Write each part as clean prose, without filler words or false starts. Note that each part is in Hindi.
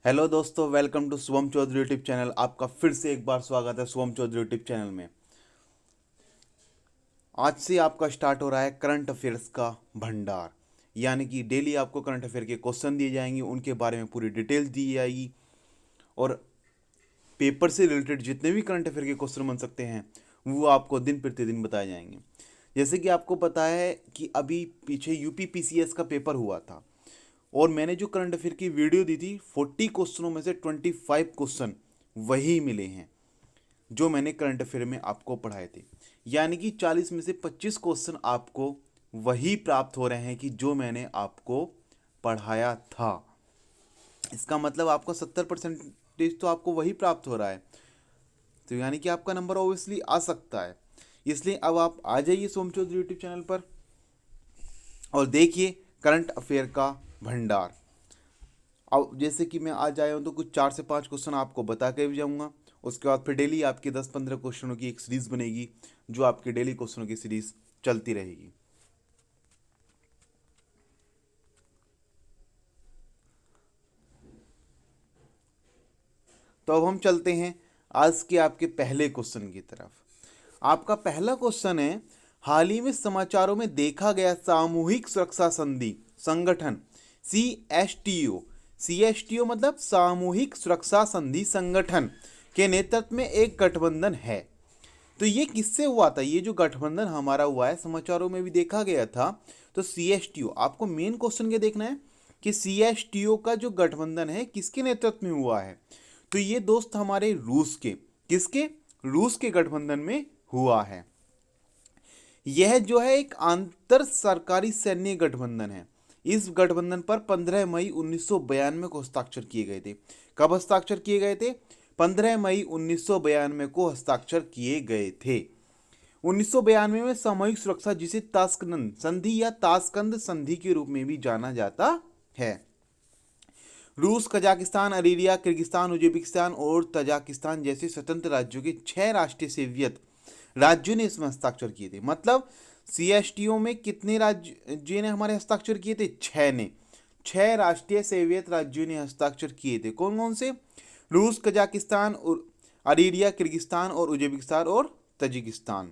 हेलो दोस्तों, welcome to Shubham Chaudhary YouTube channel. आपका फिर से एक बार स्वागत है शुभम चौधरी यूट्यूब चैनल में। आज से आपका स्टार्ट हो रहा है करंट अफेयर्स का भंडार, यानी कि डेली आपको करंट अफेयर के क्वेश्चन दिए जाएंगे, उनके बारे में पूरी डिटेल्स दी जाएगी और पेपर से रिलेटेड जितने भी करंट अफेयर के क्वेश्चन बन सकते हैं वो आपको दिन प्रतिदिन बताए जाएंगे। जैसे कि आपको पता है कि अभी पीछे यूपी पीसीएस का पेपर हुआ था और मैंने जो करंट अफेयर की वीडियो दी थी 40 क्वेश्चनों में से 25 क्वेश्चन वही मिले हैं जो मैंने करंट अफेयर में आपको पढ़ाए थे। यानी कि 40 में से 25 क्वेश्चन आपको वही प्राप्त हो रहे हैं कि जो मैंने आपको पढ़ाया था। इसका मतलब आपको 70% तो आपको वही प्राप्त हो रहा है, तो यानी कि आपका नंबर ऑब्वियसली आ सकता है। इसलिए अब आप आ जाइए सोम चौधरी यूट्यूब चैनल पर और देखिए करंट अफेयर का भंडार। अब जैसे कि मैं आज आया हूँ तो कुछ 4 से 5 क्वेश्चन आपको बता के भी जाऊँगा। उसके बाद फिर डेली आपकी 10-15 क्वेश्चनों की एक सीरीज़ बनेगी जो आपकी डेली क्वेश्चनों की सीरीज़ चलती रहेगी। तो अब हम चलते हैं आज के आपके पहले क्वेश्चन की तरफ। आपका पहला क्वेश्चन है, हाल ही में समाचारों में देखा गया सामूहिक सुरक्षा संधि संगठन सी एस टी ओ मतलब सामूहिक सुरक्षा संधि संगठन के नेतृत्व में एक गठबंधन है। तो ये किससे हुआ था? ये जो गठबंधन हमारा हुआ है समाचारों में भी देखा गया था। तो सी एस टी ओ, आपको मेन क्वेश्चन क्या देखना है कि सी एस टी ओ का जो गठबंधन है किसके नेतृत्व में हुआ है? तो ये दोस्त हमारे रूस के, किसके? रूस के गठबंधन में हुआ है। यह जो है एक अंतर सरकारी सैन्य गठबंधन है। इस गठबंधन पर 15 मई 1992 को हस्ताक्षर किए गए थे। कब हस्ताक्षर किए गए थे? 15 मई 1992 को हस्ताक्षर किए गए थे। 1992 में सामूहिक सुरक्षा, जिसे तास्कंद संधि या तास्कंद संधि के रूप में भी जाना जाता है, रूस, कजाकिस्तान, अर्मेनिया, किर्गिस्तान, उज्बेकिस्तान और तजाकिस्तान जैसे स्वतंत्र राज्यों के 6 राष्ट्रीय सोवियत राज्यों ने इसमें हस्ताक्षर किए थे। मतलब सीएसटीओ में कितने राज्यों ने हमारे हस्ताक्षर किए थे? 6 ने। 6 राष्ट्रीय सोवियत राज्यों ने हस्ताक्षर किए थे। कौन कौन से? रूस, कजाकिस्तान, अर्मेनिया, किर्गिस्तान और उज्बेकिस्तान और तजिकिस्तान।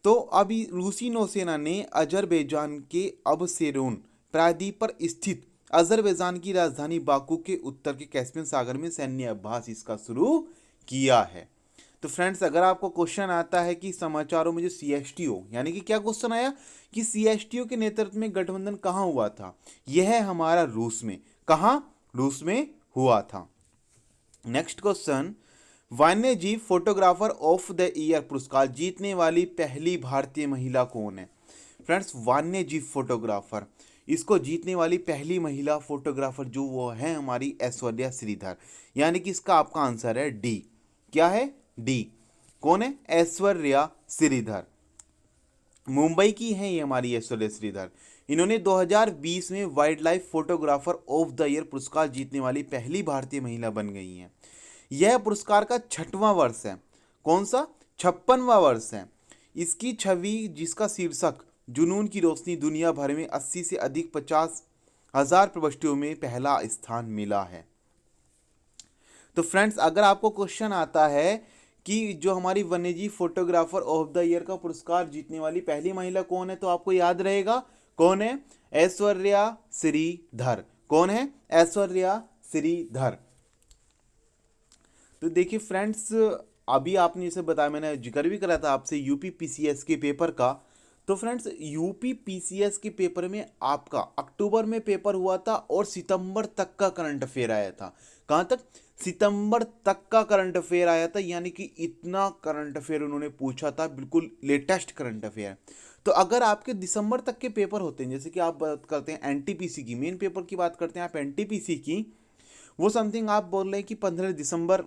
तो अभी रूसी नौसेना ने अजरबैजान के अबशेरोन प्रायद्वीप पर स्थित अजरबैजान की राजधानी बाकू के उत्तर के कैस्पियन सागर में सैन्य अभ्यास इसका शुरू किया है। तो फ्रेंड्स, अगर आपको क्वेश्चन आता है कि समाचारों में जो सीएसटीओ, यानी कि क्या क्वेश्चन आया कि सीएसटीओ के नेतृत्व में गठबंधन कहाँ हुआ था? यह है हमारा रूस में। कहाँ? रूस में हुआ था। नेक्स्ट क्वेश्चन, वन्य जीव फोटोग्राफर ऑफ द ईयर पुरस्कार जीतने वाली पहली भारतीय महिला कौन है? फ्रेंड्स, वन्य जीव फोटोग्राफर, इसको जीतने वाली पहली महिला फोटोग्राफर जो वो है हमारी ऐश्वर्या श्रीधर। यानी कि इसका आपका आंसर है डी। क्या है? डी। कौन है? ऐश्वर्या श्रीधर। मुंबई की है ये हमारी ऐश्वर्या श्रीधर। इन्होंने 2020 में wild life photographer of the year पुरस्कार जीतने वाली पहली भारतीय महिला बन गई हैं। यह पुरस्कार का 6वां वर्ष है। कौन सा? 56वां वर्ष है। इसकी छवि, जिसका शीर्षक जुनून की रोशनी, दुनिया भर में 80 से अधिक 50,000 प्रविष्टियों में पहला स्थान मिला है। तो फ्रेंड्स, अगर आपको क्वेश्चन आता है कि जो हमारी वन्यजीव फोटोग्राफर ऑफ द ईयर का पुरस्कार जीतने वाली पहली महिला कौन है, तो आपको याद रहेगा कौन है? ऐश्वर्या श्रीधर। कौन है? ऐश्वर्या श्रीधर। तो देखिए फ्रेंड्स, अभी आपने इसे बताया, मैंने जिक्र भी करा था आपसे यूपी पीसीएस के पेपर का। तो फ्रेंड्स, यूपी पीसीएस के पेपर में आपका अक्टूबर में पेपर हुआ था और सितंबर तक का करंट अफेयर आया था। कहाँ तक? सितंबर तक का करंट अफेयर आया था। यानी कि इतना करंट अफेयर उन्होंने पूछा था, बिल्कुल लेटेस्ट करंट अफेयर। तो अगर आपके दिसंबर तक के पेपर होते हैं, जैसे कि आप बात करते हैं एनटीपीसी की, मेन पेपर की बात करते हैं आप एनटीपीसी की, वो समथिंग आप बोल रहे हैं कि 15 दिसंबर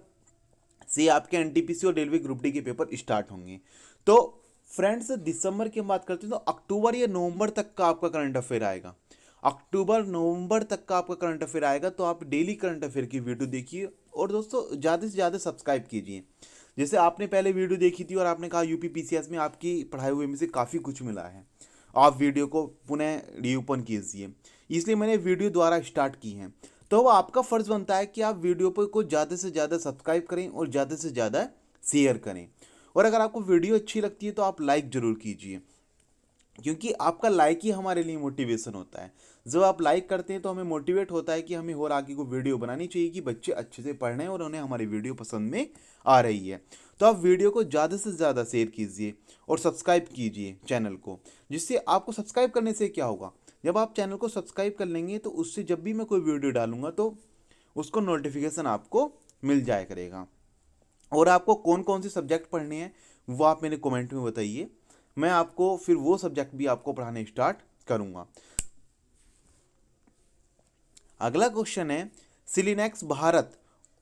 से आपके एनटीपीसी और रेलवे ग्रुप डी के पेपर स्टार्ट होंगे। तो फ्रेंड्स, दिसंबर की हम बात करते हैं तो अक्टूबर या नवंबर तक का आपका करंट अफेयर आएगा। अक्टूबर नवंबर तक का आपका करंट अफेयर आएगा। तो आप डेली करंट अफेयर की वीडियो देखिए और दोस्तों ज़्यादा से ज़्यादा सब्सक्राइब कीजिए। जैसे आपने पहले वीडियो देखी थी और आपने कहा यूपी पीसीएस में आपकी पढ़ाई हुए में से काफ़ी कुछ मिला है, आप वीडियो को पुनः रीओपन कीजिए। इसलिए मैंने वीडियो द्वारा स्टार्ट की है। तो आपका फर्ज बनता है कि आप वीडियो को ज़्यादा से ज़्यादा सब्सक्राइब करें और ज़्यादा से ज़्यादा शेयर करें। और अगर आपको वीडियो अच्छी लगती है तो आप लाइक ज़रूर कीजिए, क्योंकि आपका लाइक ही हमारे लिए मोटिवेशन होता है। जब आप लाइक करते हैं तो हमें मोटिवेट होता है कि हमें और आगे को वीडियो बनानी चाहिए कि बच्चे अच्छे से पढ़ रहे हैं और उन्हें हमारी वीडियो पसंद में आ रही है। तो आप वीडियो को ज़्यादा से ज़्यादा शेयर कीजिए और सब्सक्राइब कीजिए चैनल को, जिससे आपको सब्सक्राइब करने से क्या होगा, जब आप चैनल को सब्सक्राइब कर लेंगे तो उससे जब भी मैं कोई वीडियो डालूंगा तो उसको नोटिफिकेशन आपको मिल जाया करेगा। और आपको कौन कौन से सब्जेक्ट पढ़ने हैं वो आप मेरे कमेंट में बताइए, मैं आपको फिर वो सब्जेक्ट भी आपको पढ़ाने स्टार्ट करूंगा। अगला क्वेश्चन है, सिलिनेक्स भारत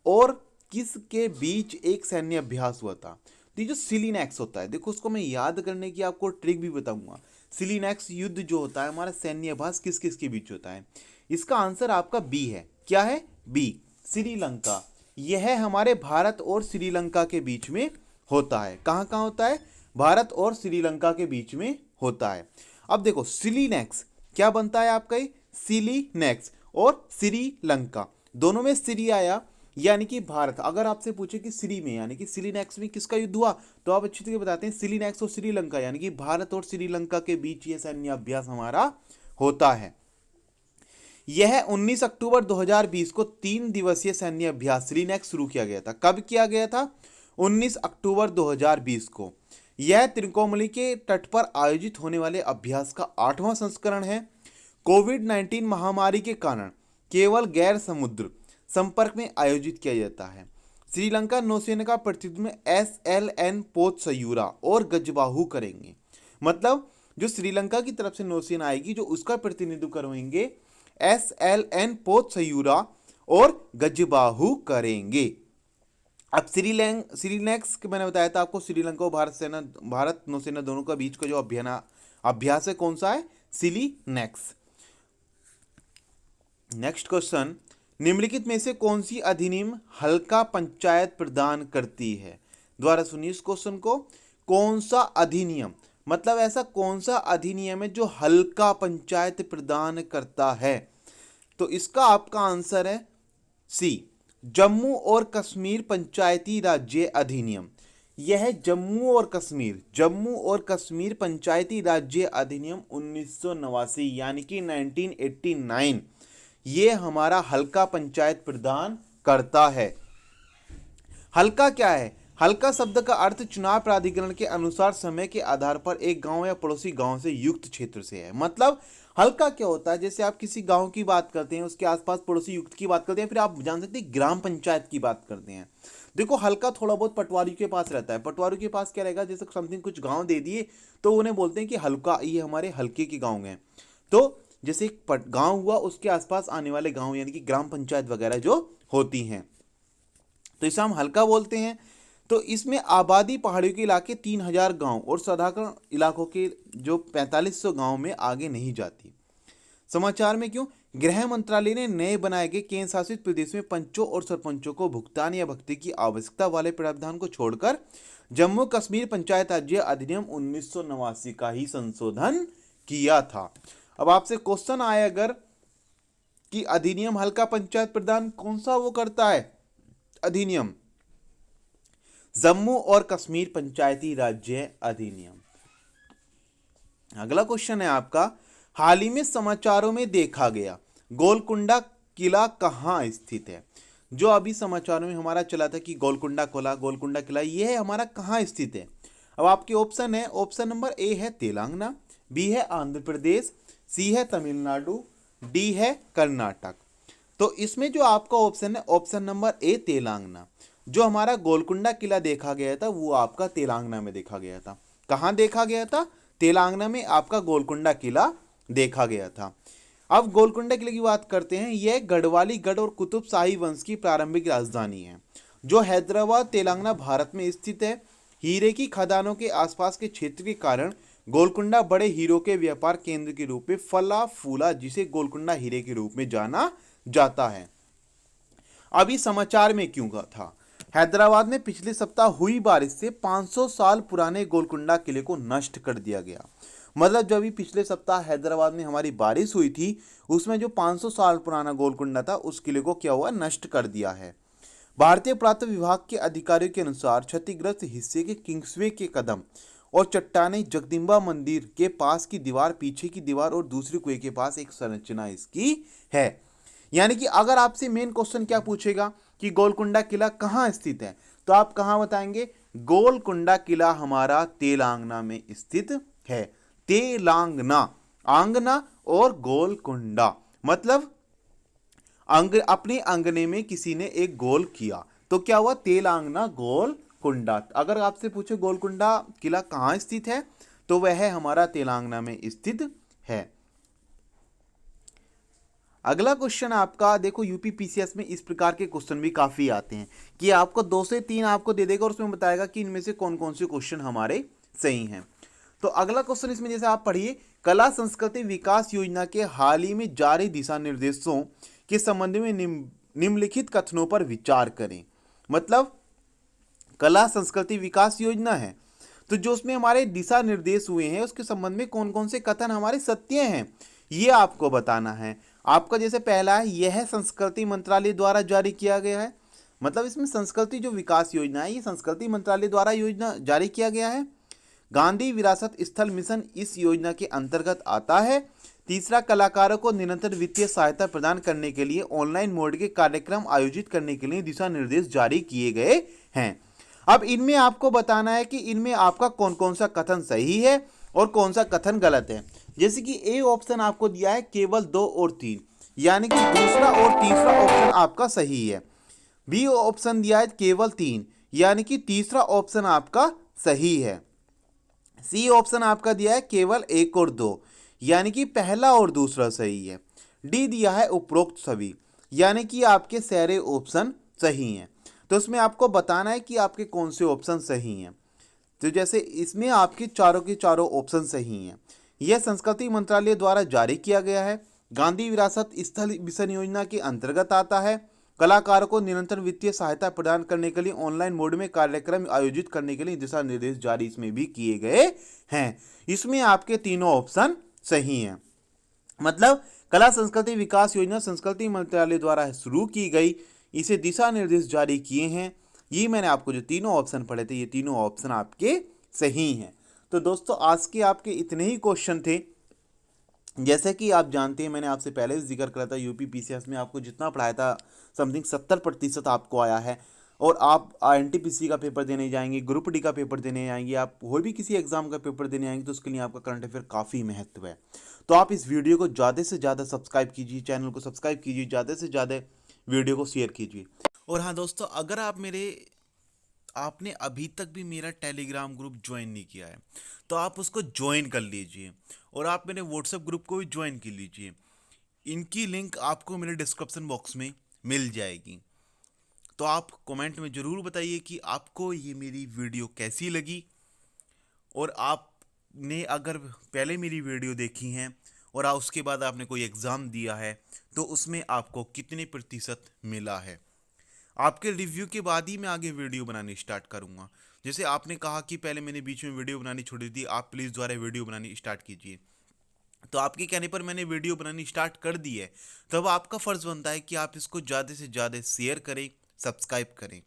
और किसके बीच एक सैन्य अभ्यास हुआ था। तो ये जो सिलिनेक्स होता है, देखो उसको मैं याद करने की आपको ट्रिक भी बताऊंगा। सिलिनेक्स युद्ध जो होता है हमारा सैन्य अभ्यास किस किस के बीच होता है, इसका आंसर आपका बी है। क्या है? बी, श्रीलंका। यह हमारे भारत और श्रीलंका के बीच में होता है। कहाँ कहाँ होता है? भारत और श्रीलंका के बीच में होता है। अब देखो सिलिनेक्स क्या बनता है आपका, सिलिनेक्स और श्रीलंका दोनों में श्री आया यानी कि भारत। अगर आपसे पूछे कि श्री में यानी कि सिलिनेक्स में किसका युद्ध हुआ, तो आप अच्छी तरह बताते हैं सिलिनेक्स और श्रीलंका यानी कि भारत और श्रीलंका के बीच ये सैन्य अभ्यास हमारा होता है। यह 19 अक्टूबर 2020 को 3 दिवसीय सैन्य अभ्यास श्रीनेक्स शुरू किया गया था। कब किया गया था? 19 अक्टूबर 2020 को। यह त्रिकोमली के तट पर आयोजित होने वाले अभ्यास का 8वां संस्करण है। कोविड-19 महामारी के कारण केवल गैर समुद्र संपर्क में आयोजित किया जाता है। श्रीलंका नौसेना का प्रतिनिधित्व SLN पोत सयूरा और गजबाहु करेंगे। मतलब जो श्रीलंका की तरफ से नौसेना आएगी जो उसका प्रतिनिधित्व करेंगे SLN पोत सयूरा और गजबाहु करेंगे। अब श्रीलैक्स मैंने बताया था आपको, श्रीलंका और भारत नौसेना दोनों का बीच का जो अभ्यास है कौन सा है? सिलिनेक्स। नेक्स्ट क्वेश्चन, निम्नलिखित में से कौन सी अधिनियम हल्का पंचायत प्रदान करती है? दोबारा सुनिए इस क्वेश्चन को। कौन सा अधिनियम, मतलब ऐसा कौन सा अधिनियम है जो हल्का पंचायत प्रदान करता है? तो इसका आपका आंसर है सी, जम्मू और कश्मीर पंचायती राज्य अधिनियम। यह जम्मू और कश्मीर पंचायती राज्य अधिनियम 1989 यानी कि 1989 ये हमारा हल्का पंचायत प्रदान करता है। हल्का क्या है? हल्का शब्द का अर्थ चुनाव प्राधिकरण के अनुसार समय के आधार पर एक गांव या पड़ोसी गांव से युक्त क्षेत्र से है। मतलब हल्का क्या होता है, जैसे आप किसी गांव की बात करते हैं, उसके आसपास पड़ोसी युक्त की बात करते हैं, फिर आप जान सकते हैं ग्राम पंचायत की बात करते हैं। देखो हल्का थोड़ा बहुत पटवारी के पास रहता है। पटवारी के पास क्या रहेगा, जैसे समथिंग कुछ गांव दे दिए तो उन्हें बोलते हैं कि हल्का, ये हमारे हल्के के गाँव हैं। तो जैसे एक गाँव हुआ उसके आसपास आने वाले गाँव यानी कि ग्राम पंचायत वगैरह जो होती हैं, तो इसे हम हल्का बोलते हैं। तो इसमें आबादी पहाड़ियों के इलाके 3000 गांव और साधारण इलाकों के जो 4500 गांव में आगे नहीं जाती। समाचार में क्यों? गृह मंत्रालय ने नए बनाए गए केंद्र शासित प्रदेश में पंचों और सरपंचों को भुगतान या भक्ति की आवश्यकता वाले प्रावधान को छोड़कर जम्मू कश्मीर पंचायत राज्य अधिनियम 1989 का ही संशोधन किया था। अब आपसे क्वेश्चन आए अगर कि अधिनियम हल्का पंचायत प्रदान कौन सा वो करता है अधिनियम? जम्मू और कश्मीर पंचायती राज्य अधिनियम। अगला क्वेश्चन है आपका, हाल ही में समाचारों में देखा गया गोलकुंडा किला कहाँ स्थित है? जो अभी समाचारों में हमारा चला था कि गोलकुंडा किला ये है हमारा कहाँ स्थित है? अब आपके ऑप्शन है, ऑप्शन नंबर ए है तेलंगाना, बी है आंध्र प्रदेश, सी है तमिलनाडु, डी है कर्नाटक। तो इसमें जो आपका ऑप्शन है ऑप्शन नंबर ए तेलंगाना। जो हमारा गोलकुंडा किला देखा गया था वो आपका तेलंगाना में देखा गया था। कहाँ देखा गया था? तेलंगाना में आपका गोलकुंडा किला देखा गया था। अब गोलकुंडा किले की बात करते हैं। यह गढ़वाली गढ़ और कुतुब शाही वंश की प्रारंभिक राजधानी है जो हैदराबाद तेलंगाना भारत में स्थित है। हीरे की खदानों के आसपास के क्षेत्र के कारण गोलकुंडा बड़े हीरो के व्यापार केंद्र के रूप में फला फूला, जिसे गोलकुंडा हीरे के रूप में जाना जाता है। अभी समाचार में क्यों था? हैदराबाद में पिछले सप्ताह हुई बारिश से 500 साल पुराने गोलकुंडा किले को नष्ट कर दिया गया। मतलब जो अभी पिछले सप्ताह हैदराबाद में हमारी बारिश हुई थी उसमें जो 500 साल पुराना गोलकुंडा था उस किले को क्या हुआ, नष्ट कर दिया है। भारतीय पुरातत्व विभाग के अधिकारियों के अनुसार क्षतिग्रस्त हिस्से के किंग्सवे के कदम और चट्टाने जगदम्बा मंदिर के पास की दीवार, पीछे की दीवार और दूसरी कुएं के पास एक संरचना इसकी है। यानी कि अगर आपसे मेन क्वेश्चन क्या पूछेगा कि गोलकुंडा किला कहाँ स्थित है, तो आप कहाँ बताएंगे, गोलकुंडा किला हमारा तेलंगाना में स्थित है। तेलंगाना, आंगना और गोलकुंडा मतलब अपने अंगने में किसी ने एक गोल किया तो क्या हुआ, तेलंगाना गोलकुंडा। अगर आपसे पूछे गोलकुंडा किला कहाँ स्थित है तो वह है हमारा तेलंगाना में स्थित है। अगला क्वेश्चन आपका देखो, यूपी पीसीएस में इस प्रकार के क्वेश्चन भी काफी आते हैं कि आपको 2 से 3 आपको दे देगा और उसमें बताएगा कि इनमें से कौन कौन से क्वेश्चन हमारे सही हैं। तो अगला क्वेश्चन इसमें जैसे आप पढ़िए, कला संस्कृति विकास योजना के हाल ही में जारी दिशा निर्देशों के संबंध में निम्नलिखित कथनों पर विचार करें। मतलब कला संस्कृति विकास योजना है तो जो उसमें हमारे दिशा निर्देश हुए हैं उसके संबंध में कौन कौन से कथन हमारे सत्य हैं ये आपको बताना है। आपका जैसे पहला है, यह संस्कृति मंत्रालय द्वारा जारी किया गया है। मतलब इसमें संस्कृति जो विकास योजना है ये संस्कृति मंत्रालय द्वारा योजना जारी किया गया है। गांधी विरासत स्थल मिशन इस योजना के अंतर्गत आता है। तीसरा, कलाकारों को निरंतर वित्तीय सहायता प्रदान करने के लिए ऑनलाइन मोड के कार्यक्रम आयोजित करने के लिए दिशा निर्देश जारी किए गए हैं। अब इनमें आपको बताना है कि इनमें आपका कौन कौन सा कथन सही है और कौन सा कथन गलत है। जैसे कि ए ऑप्शन आपको दिया है केवल 2 और 3, यानी कि दूसरा और तीसरा ऑप्शन आपका सही है। बी ऑप्शन दिया है केवल 3, यानी कि तीसरा ऑप्शन आपका सही है। सी ऑप्शन आपका दिया है केवल 1 और 2, यानी कि पहला और दूसरा सही है। डी दिया है उपरोक्त सभी, यानी कि आपके सारे ऑप्शन सही हैं। तो इसमें आपको बताना है कि आपके कौन से ऑप्शन सही हैं। तो जैसे इसमें आपके चारों के चारों ऑप्शन सही हैं। यह संस्कृति मंत्रालय द्वारा जारी किया गया है, गांधी विरासत स्थल मिशन योजना के अंतर्गत आता है, कलाकारों को निरंतर वित्तीय सहायता प्रदान करने के लिए ऑनलाइन मोड में कार्यक्रम आयोजित करने के लिए दिशा निर्देश जारी इसमें भी किए गए हैं। इसमें आपके तीनों ऑप्शन सही हैं। मतलब कला संस्कृति विकास योजना संस्कृति मंत्रालय द्वारा शुरू की गई, इसे दिशा निर्देश जारी किए हैं। ये मैंने आपको जो तीनों ऑप्शन पढ़े थे ये तीनों ऑप्शन आपके सही हैं। तो दोस्तों आज के आपके इतने ही क्वेश्चन थे। जैसे कि आप जानते हैं मैंने आपसे पहले भी जिक्र करा था, यूपी पीसीएस में आपको जितना पढ़ाया था समथिंग 70% आपको आया है। और आप एनटीपीसी का पेपर देने जाएंगे, ग्रुप डी का पेपर देने जाएंगे, आप और भी किसी एग्जाम का पेपर देने आएंगे तो उसके लिए आपका करंट अफेयर काफ़ी महत्व है। तो आप इस वीडियो को ज़्यादा से ज़्यादा सब्सक्राइब कीजिए, चैनल को सब्सक्राइब कीजिए, ज़्यादा से ज़्यादा वीडियो को शेयर कीजिए। और हाँ दोस्तों, अगर आपने अभी तक भी मेरा टेलीग्राम ग्रुप ज्वाइन नहीं किया है तो आप उसको ज्वाइन कर लीजिए और आप मेरे व्हाट्सएप ग्रुप को भी ज्वाइन कर लीजिए। इनकी लिंक आपको मेरे डिस्क्रिप्शन बॉक्स में मिल जाएगी। तो आप कमेंट में ज़रूर बताइए कि आपको ये मेरी वीडियो कैसी लगी और आपने अगर पहले मेरी वीडियो देखी हैं और उसके बाद आपने कोई एग्ज़ाम दिया है तो उसमें आपको कितने प्रतिशत मिला है। आपके रिव्यू के बाद ही मैं आगे वीडियो बनानी स्टार्ट करूंगा। जैसे आपने कहा कि पहले मैंने बीच में वीडियो बनानी छोड़ी थी, आप प्लीज़ दोबारा वीडियो बनानी स्टार्ट कीजिए। तो आपके कहने पर मैंने वीडियो बनानी स्टार्ट कर दी है, तब आपका फ़र्ज़ बनता है कि आप इसको ज़्यादा से ज़्यादा शेयर करें, सब्सक्राइब करें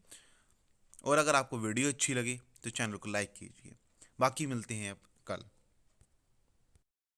और अगर आपको वीडियो अच्छी लगे तो चैनल को लाइक कीजिए। बाकी मिलते हैं अब